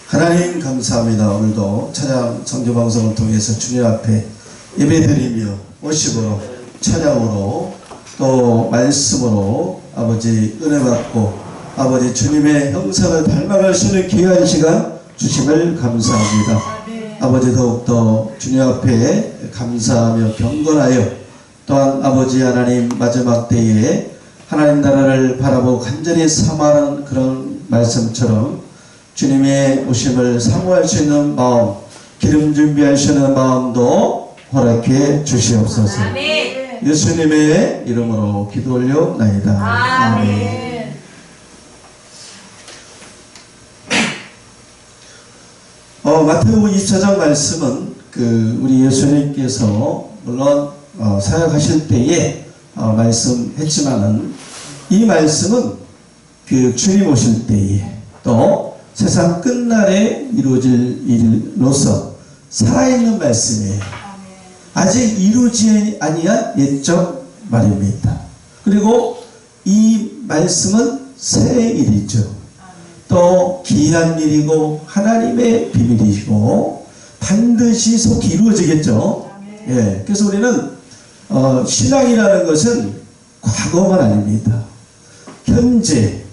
하나님 감사합니다. 오늘도 찬양 선교방송을 통해서 주님 앞에 예배드리며 worship으로 찬양으로 또 말씀으로 아버지 은혜 받고 아버지 주님의 형상을 닮아갈 수 있는 귀한 시간 주심을 감사합니다. 아버지 더욱더 주님 앞에 감사하며 경건하여 또한 아버지 하나님 마지막 때에 하나님 나라를 바라보고 간절히 사모하는 그런 말씀처럼 주님의 오심을 사모할 수 있는 마음, 기름 준비하시는 마음도 허락해 주시옵소서. 아멘. 예수님의 이름으로 기도 올려옵나이다. 아멘. 마태복음 24장 말씀은 우리 예수님께서 물론 사역하실 때에 말씀했지만은 이 말씀은 주님 오실 때에 또 세상 끝날에 이루어질 일로서 살아있는 말씀이에요. 아직 이루어지지 아니한 옛적 말입니다. 그리고 이 말씀은 새 일이죠. 또 귀한 일이고 하나님의 비밀이고 반드시 속히 이루어지겠죠. 예, 그래서 우리는 신앙이라는 것은 과거만 아닙니다. 현재,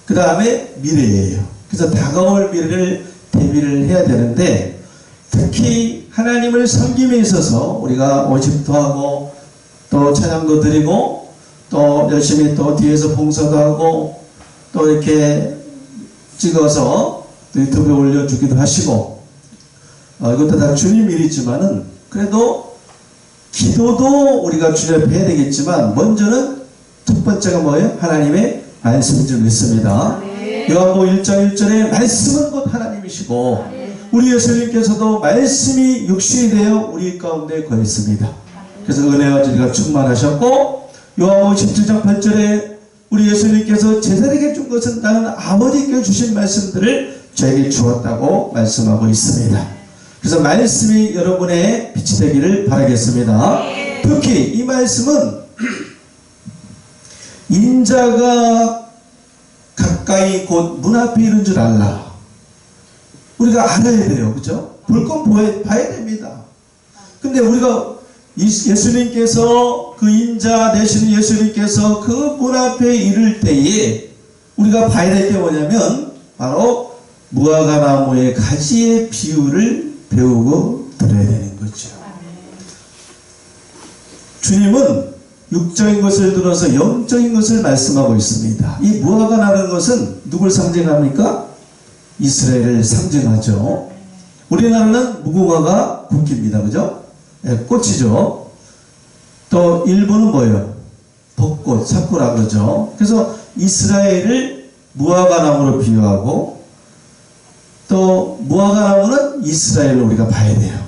그 다음에 미래예요. 그래서 다가올 미래를 대비를 해야 되는데 특히 하나님을 섬김에 있어서 우리가 worship도 하고 또 찬양도 드리고 또 열심히 또 뒤에서 봉사도 하고 또 이렇게 찍어서 유튜브에 올려주기도 하시고 이것도 다 주님 일이지만은 그래도 기도도 우리가 주님 앞에 해야 되겠지만 먼저는 첫 번째가 뭐예요? 하나님의 말씀인 줄 믿습니다. 요한복음 1장 1절에 말씀은 곧 하나님이시고 우리 예수님께서도 말씀이 육신이 되어 우리 가운데 거했습니다. 그래서 은혜와 진리가 충만하셨고 요한복음 17장 8절에 우리 예수님께서 제자에게 준 것은 나는 아버지께 주신 말씀들을 저에게 주었다고 말씀하고 있습니다. 그래서 말씀이 여러분의 빛이 되기를 바라겠습니다. 특히 이 말씀은 인자가 가까이 곧 문 앞에 이른 줄 알라. 우리가 알아야 돼요. 그죠? 볼 건 봐야 됩니다. 근데 우리가 예수님께서 그 인자 되시는 예수님께서 그 문 앞에 이를 때에 우리가 봐야 될 게 뭐냐면 바로 무화과나무의 가지의 비유를 배우고 들어야 되는 거죠. 주님은 육적인 것을 들어서 영적인 것을 말씀하고 있습니다. 이 무화과나무라는 것은 누굴 상징합니까? 이스라엘을 상징하죠. 우리나라는 무궁화가 국기입니다. 그죠? 네, 꽃이죠. 또 일본은 뭐예요? 벚꽃, 사쿠라 그러죠. 그래서 이스라엘을 무화과나무로 비유하고 또 무화과나무는 이스라엘을 우리가 봐야 돼요.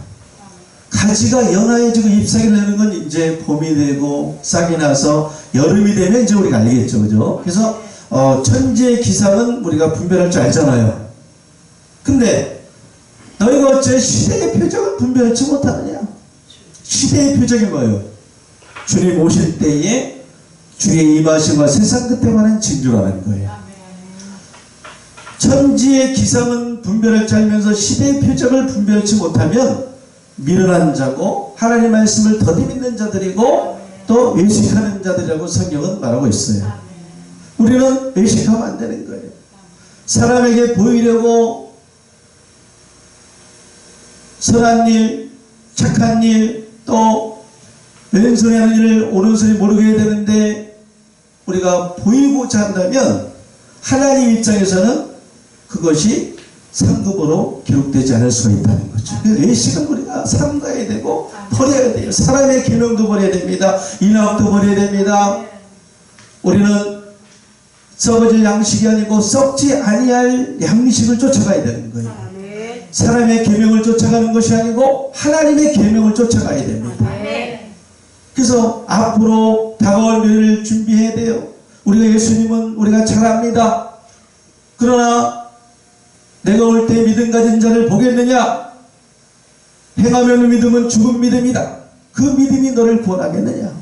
가지가 연화해지고 잎사귀를 내는 건 이제 봄이 되고 싹이 나서 여름이 되면 이제 우리가 알겠죠. 그죠? 그래서 천지의 기상은 우리가 분별할 줄 알잖아요. 근데 너희가 어째 시대의 표적을 분별하지 못하느냐? 시대의 표적이 뭐예요? 주님 오실 때에 주의 임하심과 세상 끝에 관한 징조라는 거예요. 천지의 기상은 분별할 줄 알면서 시대의 표적을 분별하지 못하면 미련한 자고 하나님 말씀을 더디 믿는 자들이고 또 외식하는 자들이라고 성경은 말하고 있어요. 우리는 외식하면 안 되는 거예요. 사람에게 보이려고 선한 일, 착한 일, 또 왼손이 하는 일을 오른손이 모르게 해야 되는데 우리가 보이고자 한다면 하나님 입장에서는 그것이 상급으로 기록되지 않을 수가 있다는 거죠. 외식은 우리가 삼가야 되고 버려야 돼요. 사람의 계명도 버려야 됩니다. 인학도 버려야 됩니다. 우리는 썩어질 양식이 아니고 썩지 아니할 양식을 쫓아가야 되는 거예요. 사람의 계명을 쫓아가는 것이 아니고 하나님의 계명을 쫓아가야 됩니다. 그래서 앞으로 다가올 미래를 준비해야 돼요. 우리가 예수님은 우리가 잘 압니다. 그러나 내가 올 때 믿음 가진 자를 보겠느냐? 행하며 없는 믿음은 죽은 믿음이다. 그 믿음이 너를 구원하겠느냐?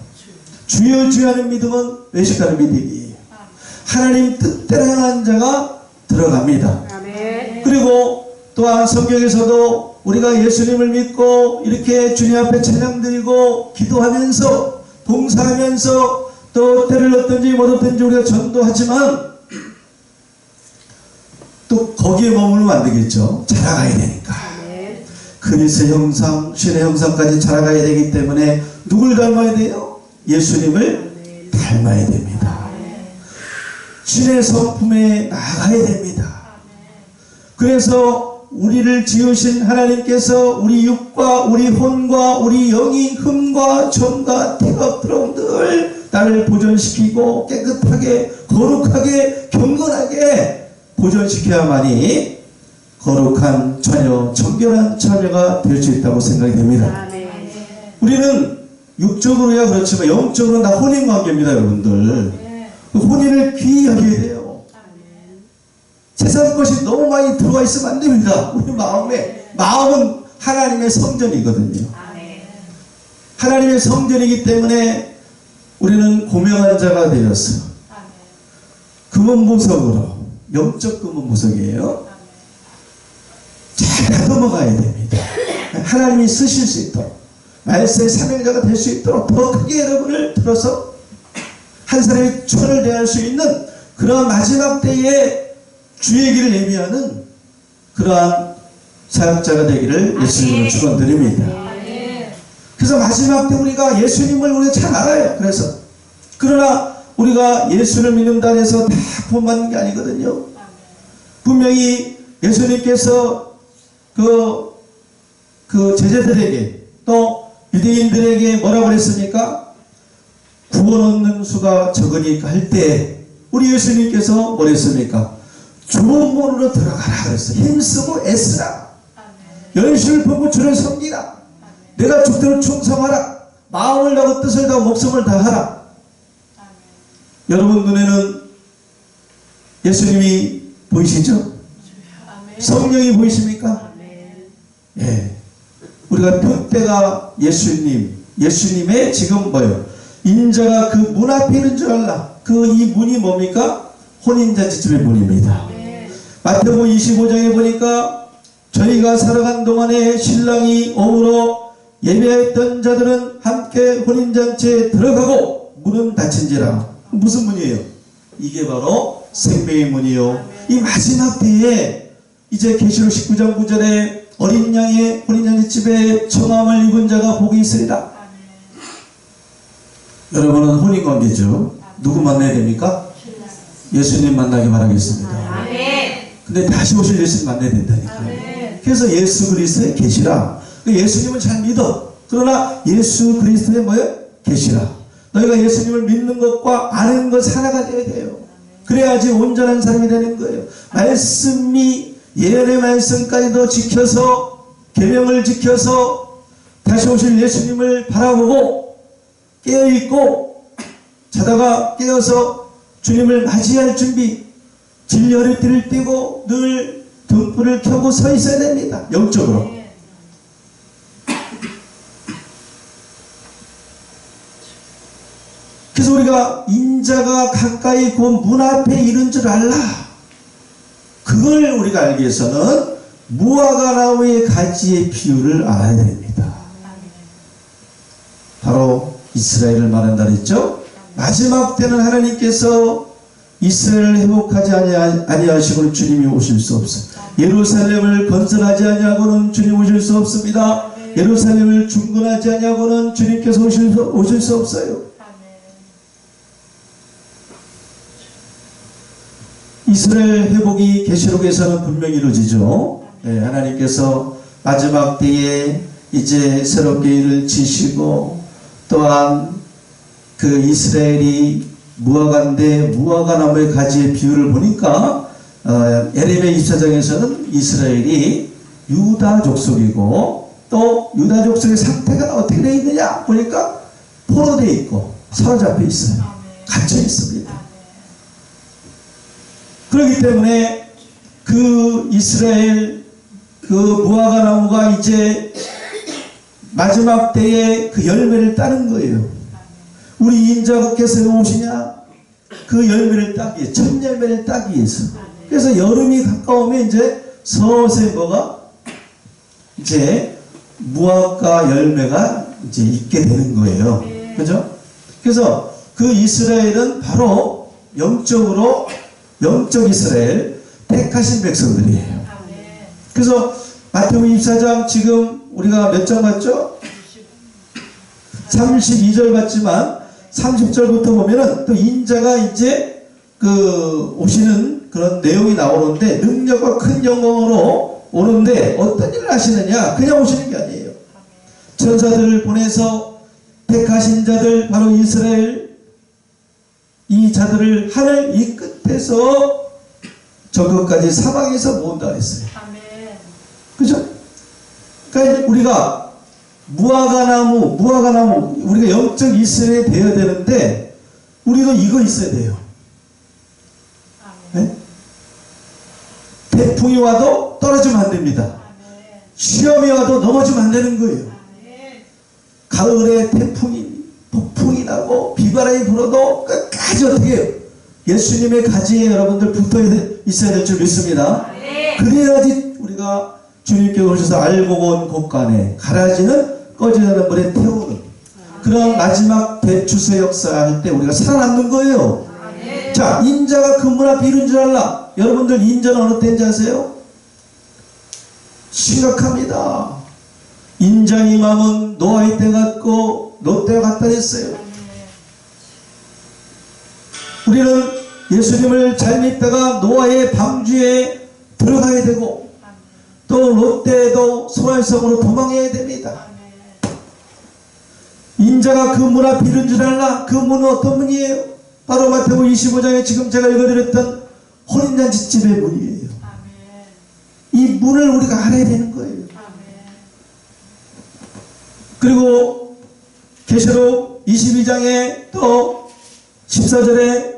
주여 주여 하는 믿음은 외식하는 믿음이에요. 하나님 뜻대로 행하는 자가 들어갑니다. 아멘. 그리고 또한 성경에서도 우리가 예수님을 믿고 이렇게 주님 앞에 찬양드리고 기도하면서 봉사하면서 또 때를 얻든지 못 얻든지 우리가 전도하지만 또 거기에 머물면 안 되겠죠. 자라가야 되니까. 아멘. 그리스의 형상, 신의 형상까지 자라가야 되기 때문에 누굴 닮아야 돼요? 예수님을 닮아야 됩니다. 신의 성품에 나아가야 됩니다. 그래서 우리를 지으신 하나님께서 우리 육과 우리 혼과 우리 영이 흠과 점과 티가 없도록 늘 나를 보존시키고 깨끗하게 거룩하게 경건하게 보존시켜야만이 거룩한 처녀, 정결한 처녀가 될 수 있다고 생각이 됩니다. 아멘. 우리는 육적으로야 그렇지만 영적으로 다 혼인관계입니다, 여러분들. 그 혼인을 귀히 여겨야 돼요. 세상 것이 너무 많이 들어와 있으면 안 됩니다. 우리 마음은 하나님의 성전이거든요. 하나님의 성전이기 때문에 우리는 고명한 자가 되었어요. 금은보석으로, 영적 금은보석이에요. 잘 다듬어가야 됩니다. 하나님이 쓰실 수 있도록, 말세의 사명자가 될 수 있도록 더 크게 여러분을 들어서 한 사람의 천을 대할 수 있는 그러한 마지막 때에 주의 길을 예비하는 그러한 사역자가 되기를 예수님으로 축원드립니다. 그래서 마지막 때 우리가 예수님을 우리가 잘 알아요. 그러나 우리가 예수를 믿는다 해서 다 구원받는 게 아니거든요. 분명히 예수님께서 그 제자들에게 또 유대인들에게 뭐라고 그랬습니까? 구원 얻는 수가 적으니까 할 때 우리 예수님께서 뭐랬습니까? 좋은 문으로 들어가라 그랬어요. 힘쓰고 애쓰라. 열심을 품고 주를 섬기라. 내가 죽도록 충성하라. 마음을 다하고 뜻을 다하고 목숨을 다하라. 여러분 눈에는 예수님이 보이시죠? 성령이 보이십니까? 예. 우리가 표대가 예수님의 지금 뭐예요? 인자가 그 문 앞에 있는 줄 알라. 이 문이 뭡니까? 혼인잔치집의 문입니다. 마태복음 25장에 보니까 저희가 살아간 동안에 신랑이 오므로 예배했던 자들은 함께 혼인잔치에 들어가고 문은 닫힌지라. 무슨 문이에요? 이게 바로 생명의 문이요. 이 마지막 때에 이제 계시록 19장 9절에 어린 양의 혼인잔치집에 청함을 입은 자가 복이 있으리라. 여러분은 혼인관계죠. 누구 만나야 됩니까? 예수님 만나기 바라겠습니다. 근데 다시 오실 예수님 만나야 된다니까요. 그래서 예수 그리스도의 계시라. 예수님은 잘 믿어. 그러나 예수 그리스도의 뭐예요? 계시라. 너희가 예수님을 믿는 것과 아는 것 하나가 되어야 돼요. 그래야지 온전한 사람이 되는 거예요. 말씀이 예언의 말씀까지도 지켜서 계명을 지켜서 다시 오실 예수님을 바라보고 깨어있고 자다가 깨어서 주님을 맞이할 준비, 진리의 띠를 띠고 늘 등불을 켜고 서 있어야 됩니다. 영적으로. 그래서 우리가 인자가 가까이 그 문 앞에 이른 줄 알라. 그걸 우리가 알기 위해서는 무화과 나무의 가지의 비유를 알아야 됩니다. 바로 이스라엘을 말한다 그랬죠. 마지막 때는 하나님께서 이스라엘을 회복하지 아니하시고는 주님이 오실 수 없어요. 예루살렘을 건설하지 아니하고는 주님 오실 수 없습니다. 예루살렘을 중건하지 아니하고는 주님께서 오실 수 없어요. 이스라엘 회복이 계시록에서는 분명히 이루어지죠. 네, 하나님께서 마지막 때에 이제 새롭게 일을 지시고 또한 그 이스라엘이 무화과인데 무화과 나무의 가지의 비유를 보니까 에레미야 24장에서는 이스라엘이 유다 족속이고 또 유다 족속의 상태가 어떻게 되어 있느냐 보니까 포로되어 있고 사로잡혀 있어요. 갇혀 있습니다. 그렇기 때문에 그 이스라엘 그 무화과 나무가 이제 마지막 때에 그 열매를 따는 거예요. 우리 인자께서 오시냐? 그 열매를 따기 위해, 첫 열매를 따기 위해서. 그래서 여름이 가까우면 이제 서서히 뭐가 이제 무화과 열매가 이제 있게 되는 거예요. 그죠? 그래서 그 이스라엘은 바로 영적 이스라엘, 택하신 백성들이에요. 그래서 마태복음 24장 지금 우리가 몇 장 봤죠? 32절 봤지만 30절부터 보면은 또 인자가 이제 그 오시는 그런 내용이 나오는데 능력과 큰 영광으로 오는데 어떤 일을 하시느냐? 그냥 오시는 게 아니에요. 천사들을 보내서 택하신 자들, 바로 이스라엘 이 자들을 하늘 이 끝에서 저 끝까지 사방에서 모은다 했어요. 그죠? 그러니까 우리가 무화과나무, 우리가 영적 이스라엘이 되어야 되는데 우리도 이거 있어야 돼요. 네? 태풍이 와도 떨어지면 안 됩니다. 시험이 와도 넘어지면 안 되는 거예요. 가을에 폭풍이 나고 비바람이 불어도 끝까지 어떻게 해요? 예수님의 가지에 여러분들 붙어 있어야 될 줄 믿습니다. 그래야지 우리가 주님께 오셔서 알고 온 곳간에 가라지는 꺼지지 않는 불에 태우는 그런 마지막 대추수 역사할 때 우리가 살아남는 거예요. 자, 인자가 그 문 앞에 이룬 줄 알라. 여러분들 인자는 어느 때인지 아세요? 심각합니다. 인자의 마음은 노아의 때 같고 롯 때와 같다 했어요. 우리는 예수님을 잘 믿다가 노아의 방주에 들어가야 되고 또 롯 때에도 소활성으로 도망해야 됩니다. 인자가 그 문 앞에 이룬 줄 알라. 그 문은 어떤 문이에요? 바로 마태복음 25장에 지금 제가 읽어드렸던 혼인잔치집의 문이에요. 이 문을 우리가 알아야 되는 거예요. 그리고 계시록 22장에 또 14절에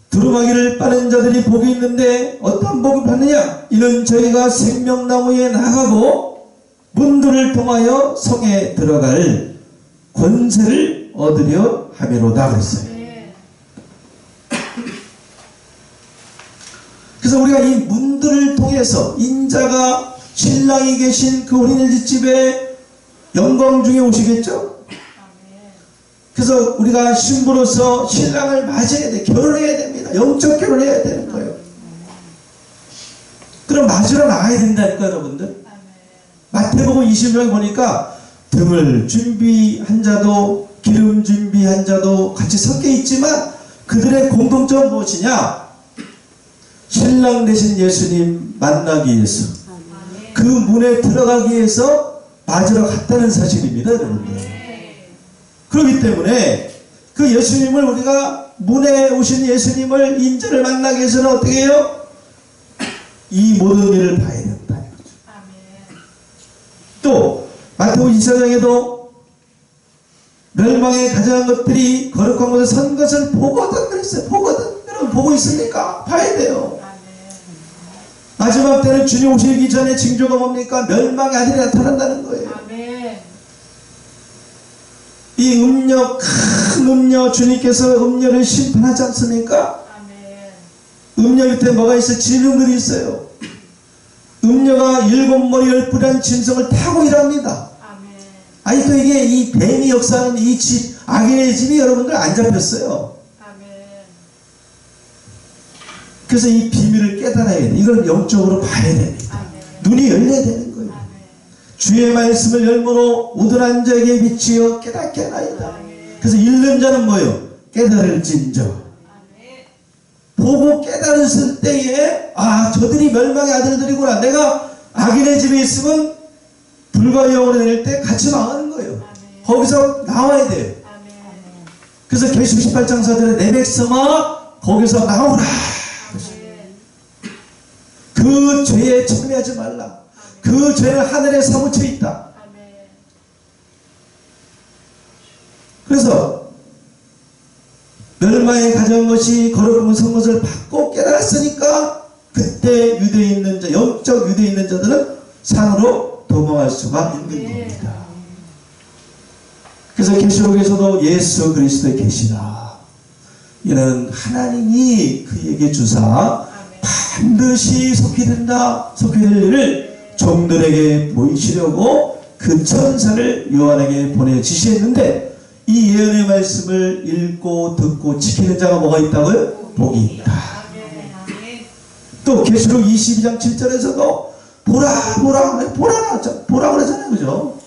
두루마기를 빠는 자들이 복이 있는데 어떤 복을 받느냐? 이는 저희가 생명나무에 나가고 문들을 통하여 성에 들어갈 권세를 얻으려 함이로다 그랬어요. 그래서 우리가 이 문들을 통해서 인자가 신랑이 계신 그 혼인집에 영광 중에 오시겠죠? 그래서 우리가 신부로서 신랑을 맞이해야 돼. 결혼해야 됩니다. 영적 결혼해야 되는 거예요. 그럼 맞으러 나가야 된다니까 여러분들. 마태복음 20장에 보니까 등을 준비한 자도 기름 준비한 자도 같이 섞여 있지만 그들의 공통점은 무엇이냐? 신랑 되신 예수님 만나기 위해서 그 문에 들어가기 위해서 맞으러 갔다는 사실입니다 여러분들. 그렇기 때문에 그 예수님을 우리가 문에 오신 예수님을 인자를 만나기 위해서는 어떻게 해요? 이 모든 일을 봐야 된다. 또 마태복음 24장에도 멸망에 가져간 것들이 거룩한 곳에 선 것을 보거든 그랬어요. 보거든. 여러분 보고 있습니까? 봐야 돼요. 마지막 때는 주님 오시기 전에 징조가 뭡니까? 멸망의 아들이 나타난다는 거예요. 이 음녀, 큰 음녀, 주님께서 음녀를 심판하지 않습니까? 음녀 밑에 뭐가 있어요? 지름들이 있어요. 음녀가 7머리 10뿔이라는 짐승을 타고 일합니다. 아니 또 이게 이 뱀이 역사하는 이 집, 악인의 집이 여러분들 안 잡혔어요. 그래서 이 비밀을 깨달아야 돼. 이걸 영적으로 봐야 됩니다. 눈이 열려야 되는 거예요. 주의 말씀을 열므로 우둔한 자에게 비치어 깨닫게 하나이다. 그래서 읽는 자는 뭐예요? 깨달을진저. 보고 깨달았을 때에 아 저들이 멸망의 아들들이구나. 내가 악인의 집에 있으면 불과 영으로 다닐 때 같이 망하는 거예요. 거기서 나와야 돼요. 그래서 계시록 18장 4절에 내 백성아 거기서 나오라. 그 죄에 참여하지 말라. 그 죄는 하늘에 사무쳐 있다. 그래서 멸망에 가져온 것이 거룩한 선것을 받고 깨달았으니까 그때 유대에 있는 자, 영적 유대에 있는 자들은 산으로 도망할 수가 있는 겁니다. 그래서 계시록에서도 예수 그리스도의 계시라. 이는 하나님이 그에게 주사 반드시 속히 된다, 속히 될 일을 종들에게 보이시려고 그 천사를 요한에게 보내 지시했는데, 이 예언의 말씀을 읽고 듣고 지키는 자가 뭐가 있다고요? 복이 있다. 또 계시록 22장 7절에서도 보라 그러잖아요. 그죠?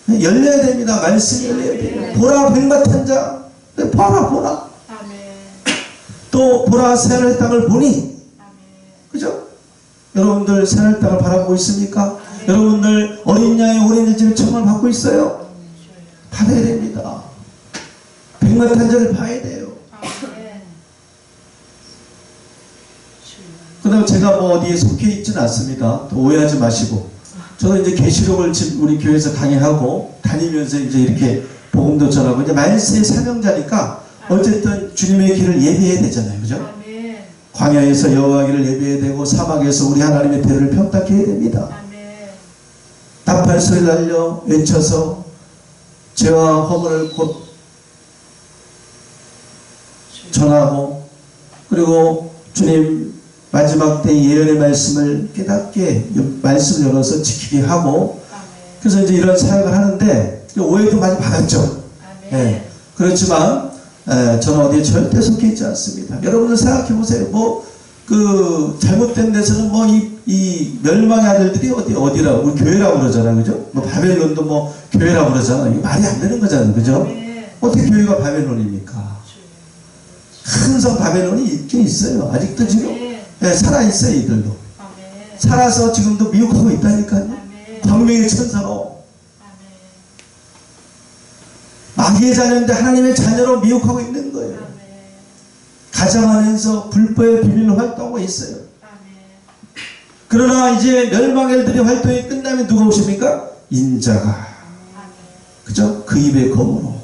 열려야 됩니다. 말씀이 열려야 돼요. 보라 백마탄 자, 보라. 또 보라 새하늘 땅을 보니, 그죠? 여러분들 새하늘 땅을 바라보고 있습니까? 여러분들 어린 양의 어린이집에 청을 받고 있어요? 받아야 됩니다. 백마탄자를 봐야 돼요. 그 다음에 제가 뭐 어디에 속해 있지는 않습니다. 또 오해하지 마시고. 저는 이제 계시록을 지금 우리 교회에서 강의하고 다니면서 이제 이렇게 복음도 전하고, 이제 말세의 사명자니까 어쨌든 주님의 길을 예배해야 되잖아요. 그죠? 광야에서 여호와 길을 예배해야 되고, 사막에서 우리 하나님의 대를 평탁해야 됩니다. 나팔 소리 날려 외쳐서 죄와 허물을 곧 전하고, 그리고 주님 마지막 때 예언의 말씀을 깨닫게 말씀을 열어서 지키게 하고, 그래서 이제 이런 사역을 하는데 오해도 많이 받았죠. 예. 그렇지만 저는 어디에 절대 속해 있지 않습니다. 여러분들 생각해 보세요. 뭐 그 잘못된 데서는 뭐 이 멸망의 아들들이 어디라고, 우리 교회라고 그러잖아요. 그죠? 뭐 바벨론도 뭐 교회라고 그러잖아요. 이게 말이 안 되는 거잖아요. 그죠? 어떻게 교회가 바벨론입니까? 큰 성 바벨론이 있긴 있어요. 아직도 지금 살아있어요. 이들도 살아서 지금도 미혹하고 있다니까요. 광명의 천사로 마귀의 자녀인데 하나님의 자녀로 미혹하고 있는 거예요. 가장하면서 불법의 비밀로 활동하고 있어요. 그러나 이제 멸망의 일들이 활동이 끝나면 누가 오십니까? 인자가, 그죠? 그 입의 검으로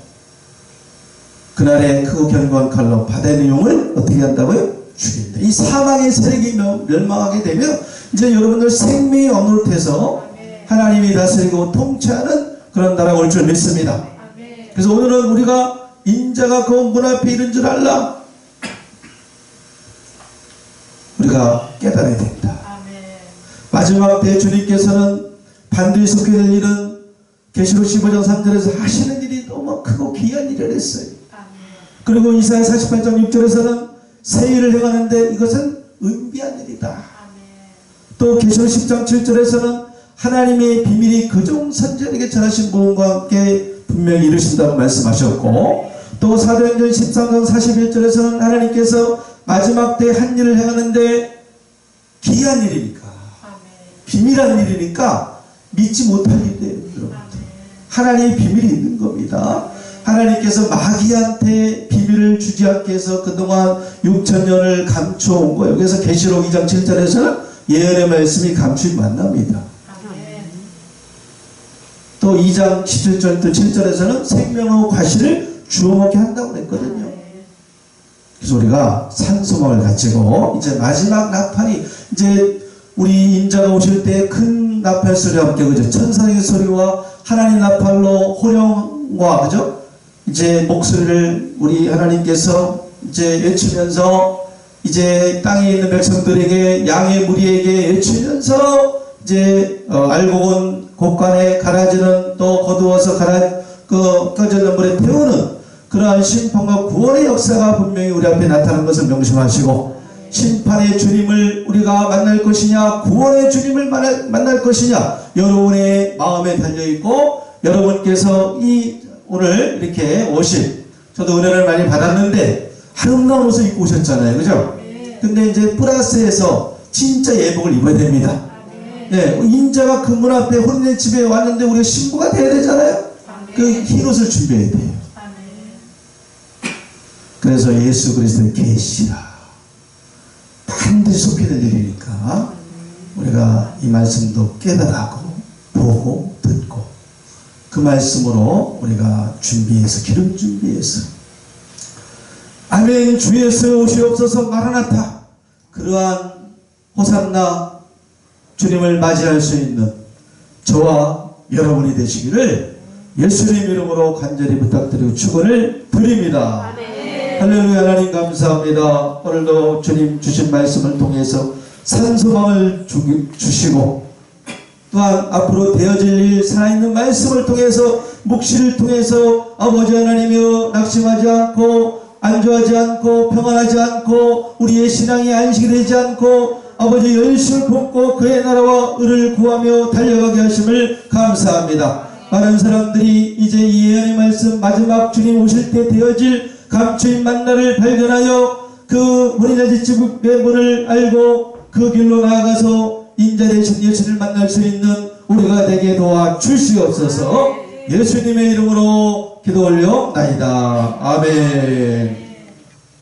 그날에 크고 견고한 칼로 바다의 용을 어떻게 한다고요? 죽인다. 이 사망의 세력이 멸망하게 되면 이제 여러분들 생명이 어눌해서 하나님이 다스리고 통치하는 그런 나라가 올 줄 믿습니다. 그래서 오늘은 우리가 인자가 그 문 앞에 이른 줄 알라, 우리가 깨달아야 된다. 마지막 때 주님께서는 반드시 속해 될 일은 계시록 15장 3절에서 하시는 일이 너무 크고 귀한 일을 했어요. 그리고 이사야 48장 6절에서는 새 일을 행하는데 이것은 은비한 일이다. 또 계시록 10장 7절에서는 하나님의 비밀이 그종 선지자에게 전하신 부분과 함께 분명히 이루신다고 말씀하셨고, 또 사도행전 13장 41절에서는 하나님께서 마지막 때 한 일을 행하는데 귀한 일이니까, 비밀한 일이니까 믿지 못할 일이에요. 하나님의 비밀이 있는 겁니다. 하나님께서 마귀한테 비밀을 주지 않게 해서 그동안 6천년을 감춰온 거예요. 그래서 계시록 2장 7절에서는 예언의 말씀이 감추이 만납니다. 또 2장 17절 또 7절에서는 생명의 과실을 주워 먹게 한다고 했거든요. 그래서 우리가 산소망을 가지고 이제 마지막 나팔이, 이제 우리 인자가 오실 때 큰 나팔 소리와 함께, 그죠? 천사의 소리와 하나님 나팔로 호령과, 그죠? 이제 목소리를 우리 하나님께서 이제 외치면서 이제 땅에 있는 백성들에게, 양의 무리에게 외치면서 이제 알고 온 곳간에 가라지는, 또 거두어서 꺼졌는 물에 태우는 그러한 심판과 구원의 역사가 분명히 우리 앞에 나타나는 것을 명심하시고, 심판의 주님을 우리가 만날 것이냐, 구원의 주님을 만날 것이냐, 여러분의 마음에 달려있고, 여러분께서 오늘 이렇게 오신, 저도 은혜를 많이 받았는데 아름다운 옷을 입고 오셨잖아요. 그죠? 근데 이제 플러스에서 진짜 예복을 입어야 됩니다. 네, 인자가 그 문 앞에 혼인의 집에 왔는데 우리가 신부가 돼야 되잖아요. 그 흰 옷을 준비해야 돼요. 그래서 예수 그리스도의 계시라, 반드시 속해 될 일이니까 우리가 이 말씀도 깨달아고 보고 듣고 그 말씀으로 우리가 준비해서, 기름 준비해서, 아멘 주 예수 오시옵소서 마라나타, 그러한 호산나 주님을 맞이할 수 있는 저와 여러분이 되시기를 예수님 이름으로 간절히 부탁드리고 축원을 드립니다. 아멘. 할렐루야. 하나님 감사합니다. 오늘도 주님 주신 말씀을 통해서 산소망을 주시고 또한 앞으로 되어질 일 살아있는 말씀을 통해서 묵시를 통해서 아버지 하나님이여 낙심하지 않고 안주하지 않고 평안하지 않고 우리의 신앙이 안식이 되지 않고 아버지 열심을 품고 그의 나라와 의를 구하며 달려가게 하심을 감사합니다. 많은 사람들이 이제 이 예언의 말씀 마지막 주님 오실 때 되어질 감추인 만나를 발견하여 그 문이나 집의 문을 알고 그 길로 나아가서 인자 되신 예수를 만날 수 있는 우리가 되게 도와 주시옵소서. 예수님의 이름으로 기도 올려나이다. 아멘.